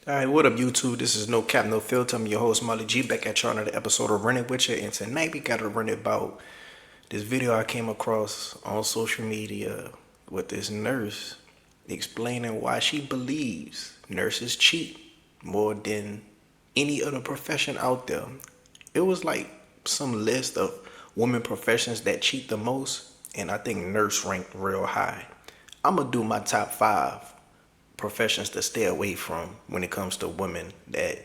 All right, what up, YouTube? This is No Cap, No Filter. I'm your host, Molly G, back at y'all another episode of Running With You. And tonight we got to run about this video I came across on social media with this nurse explaining why she believes nurses cheat more than any other profession out there. It was like some list of women professions that cheat the most, and I think nurse ranked real high. I'm gonna do my top five professions to stay away from when it comes to women that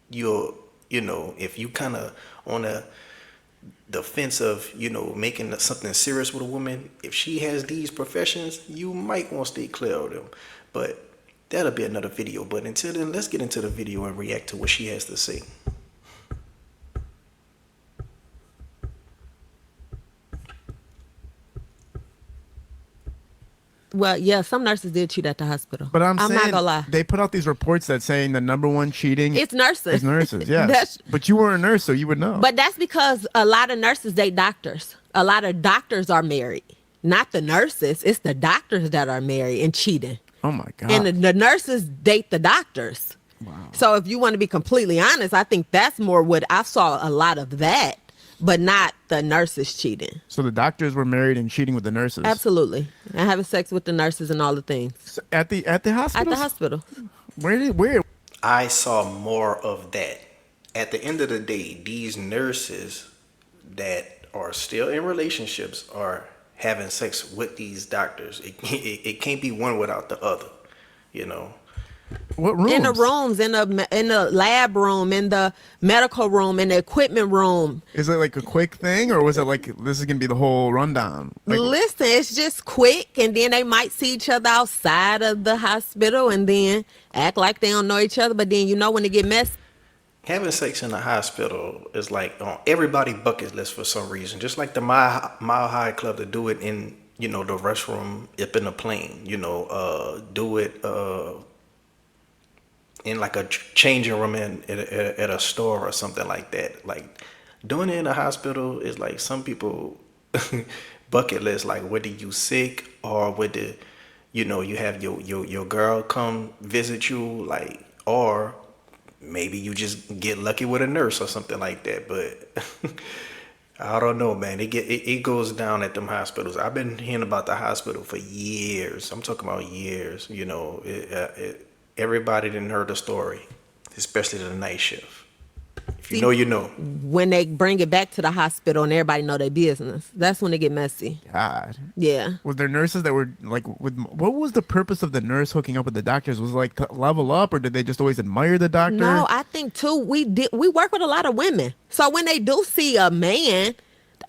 you're, if you kind of on the fence of, making something serious with a woman, if she has these professions, you might want to stay clear of them. But that'll be another video. But until then, let's get into the video and react to what she has to say. Well, yeah, some nurses did cheat at the hospital. But I'm I'm not saying gonna lie. they put out these reports that saying the number one cheating It's nurses. is nurses. Yes, That's, but you were a nurse, so you would know. but that's because a lot of nurses date doctors. A lot of doctors are married. Not the nurses. It's the doctors that are married and cheating. Oh my god! And the nurses date the doctors. Wow. So if you want to be completely honest, I think that's more what I saw a lot of that, but not the nurses cheating. So the doctors were married and cheating with the nurses. Absolutely. And having sex with the nurses and all the things. So at the hospital. At the hospital. Where? I saw more of that. At the end of the day, these nurses that are still in relationships are having sex with these doctors. It can't be one without the other, you know. What rooms? In the rooms, in the lab room, in the medical room, in the equipment room. Is it like a quick thing, or was it like this is gonna be the whole rundown? Like, Listen, it's just quick, and then they might see each other outside of the hospital, and then act like they don't know each other. But then when they get messy. Having sex in the hospital is like on everybody bucket list for some reason. Just like the Mile High Club to do it in, the restroom up in the plane. Do it in like a changing room at a store or something like that. Like doing it in a hospital is like some people bucket list. Like whether you sick or whether you have your girl come visit you, like, or maybe you just get lucky with a nurse or something like that. But I don't know, man. It goes down at them hospitals. I've been hearing about the hospital for years. I'm talking about years. Everybody didn't heard the story, especially the night shift. If you know, you know. When they bring it back to the hospital and everybody know their business, that's when they get messy. God. Yeah. Was there nurses that were like with? What was the purpose of the nurse hooking up with the doctors? Was it like to level up, or did they just always admire the doctor? No, I think too. We work with a lot of women, so when they do see a man,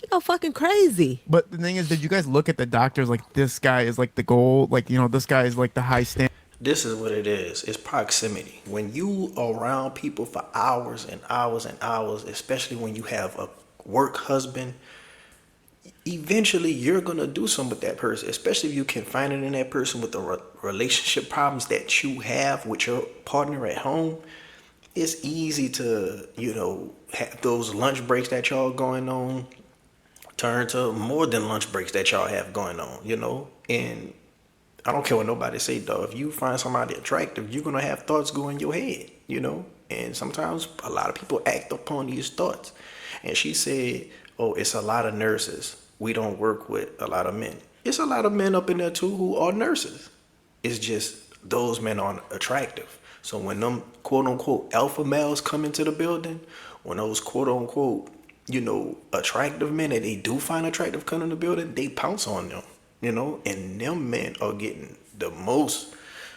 they go fucking crazy. But the thing is, did you guys look at the doctors like this guy is like the goal? Like this guy is like the high standard. This is what it is. It's proximity. When you are around people for hours and hours and hours, especially when you have a work husband, eventually you're going to do something with that person, especially if you can find it in that person with the relationship problems that you have with your partner at home. It's easy to, have those lunch breaks that y'all going on turn to more than lunch breaks that y'all have going on, and I don't care what nobody say, though. If you find somebody attractive, you're gonna have thoughts go in your head, And sometimes a lot of people act upon these thoughts. And she said, "Oh, it's a lot of nurses. We don't work with a lot of men. It's a lot of men up in there too who are nurses. It's just those men aren't attractive. So when them quote unquote alpha males come into the building, when those quote unquote attractive men that they do find attractive come in the building, they pounce on them." And them men are getting the most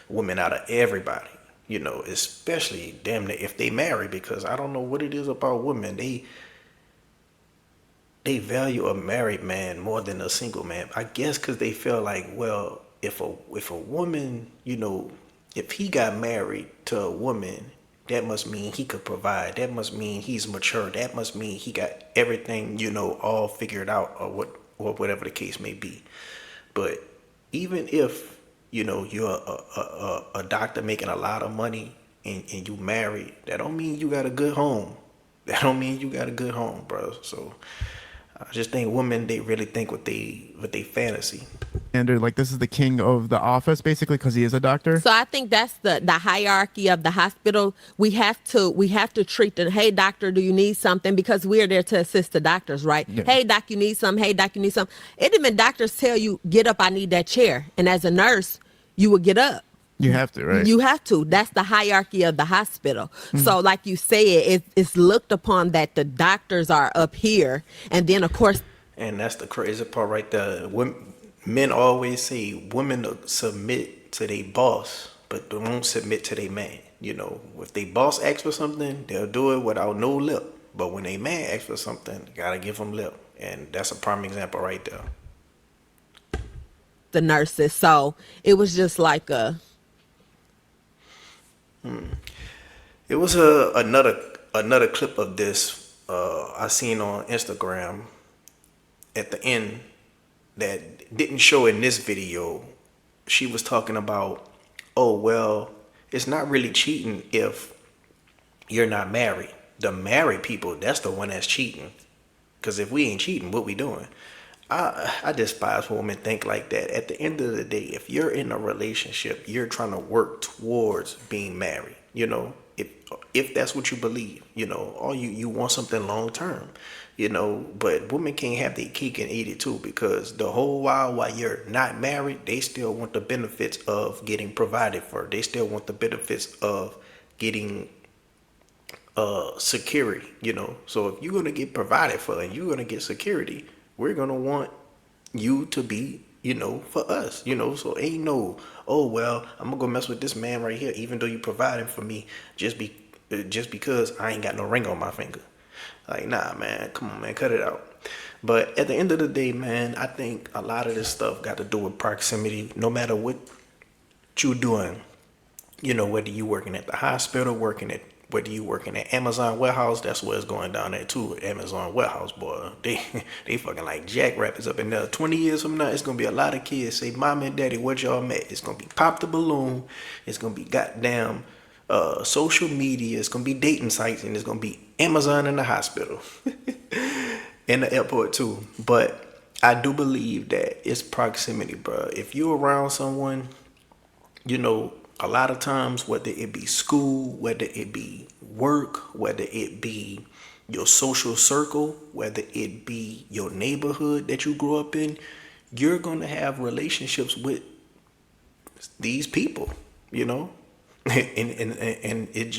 women out of everybody, especially damn near if they marry, because I don't know what it is about women. They value a married man more than a single man. I guess because they feel like, well, if a woman, if he got married to a woman, that must mean he could provide. That must mean he's mature. That must mean he got everything, all figured out, or whatever the case may be. But even if, you're a doctor making a lot of money and you married, that don't mean you got a good home. That don't mean you got a good home, bro. So I just think women, they really think with they fantasy. Or like this is the king of the office basically because he is a doctor. So I think that's the hierarchy of the hospital. We have to treat the, hey doctor, do you need something? Because we're there to assist the doctors, right? Yeah. Hey doc, you need some. Hey doc, you need some. It even doctors tell you, get up, I need that chair. And as a nurse, you would get up. You have to, right? You have to. That's the hierarchy of the hospital. So, like you said, it's looked upon that the doctors are up here, and then of course, And that's the crazy part right there. Men always say women submit to their boss, but they won't submit to their man. You know, if they boss asks for something, they'll do it without no lip. But when they man asks for something, you gotta give them lip. And that's a prime example right there. the nurses. So it was just like a It was another clip of this I seen on Instagram at the end that didn't show in this video. She was talking about, oh well, it's not really cheating if you're not married. The married people, that's the one that's cheating. Because if we ain't cheating, what we doing? I despise when women think like that. At the end of the day, if you're in a relationship, you're trying to work towards being married. You know, if that's what you believe, you know, or you want something long term, you know. But women can't have their cake and eat it too, because the whole while you're not married, they still want the benefits of getting provided for. They still want the benefits of getting security, you know. So if you're gonna get provided for and you're gonna get security, we're gonna want you to be, you know, for us, you know. So ain't no, oh well, I'm gonna go mess with this man right here, even though you providing for me, just because I ain't got no ring on my finger. Like, nah, man, come on, man, cut it out. But at the end of the day, man, I think a lot of this stuff got to do with proximity. No matter what you doing, you know, whether you working at the hospital, whether you working at Amazon warehouse, that's where it's going down there too. Amazon warehouse, boy, they fucking like jackrabbits up in there. 20 years from now, it's gonna be a lot of kids say, "Mom and Daddy, what y'all met?" It's gonna be Pop the Balloon. It's gonna be goddamn social media. It's gonna be dating sites, and it's gonna be Amazon in the hospital, in the airport too. But I do believe that it's proximity, bro. If you're around someone, you know, a lot of times, whether it be school, whether it be work, whether it be your social circle, whether it be your neighborhood that you grew up in, you're going to have relationships with these people, you know. And it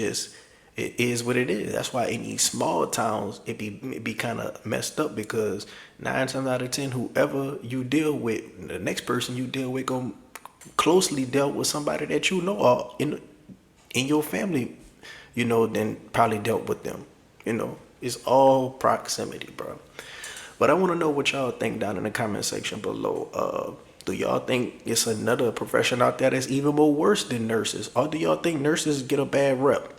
is what it is. That's why in these small towns it be kind of messed up, because 9 times out of 10, whoever you deal with, the next person you deal with gonna closely dealt with somebody that you know, or in your family, you know, then probably dealt with them. You know, it's all proximity, bro. But I want to know what y'all think down in the comment section below. Do y'all think it's another profession out there that's even more worse than nurses, or do y'all think nurses get a bad rep?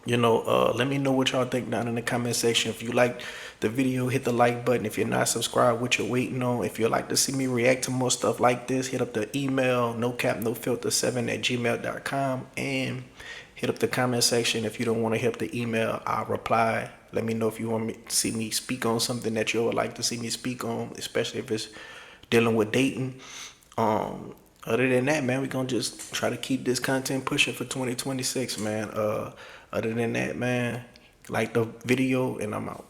You know, let me know what y'all think down in the comment section. If you like the video, hit the like button. If you're not subscribed, what you're waiting on. If you'd like to see me react to more stuff like this, hit up the email, nocapnofilter7@gmail.com, and hit up the comment section. If you don't want to hit the email, I'll reply. Let me know if you want me to see me speak on something that you would like to see me speak on, especially if it's dealing with dating. Other than that, man, we're gonna just try to keep this content pushing for 2026, man. Other than that, man, like the video, and I'm out.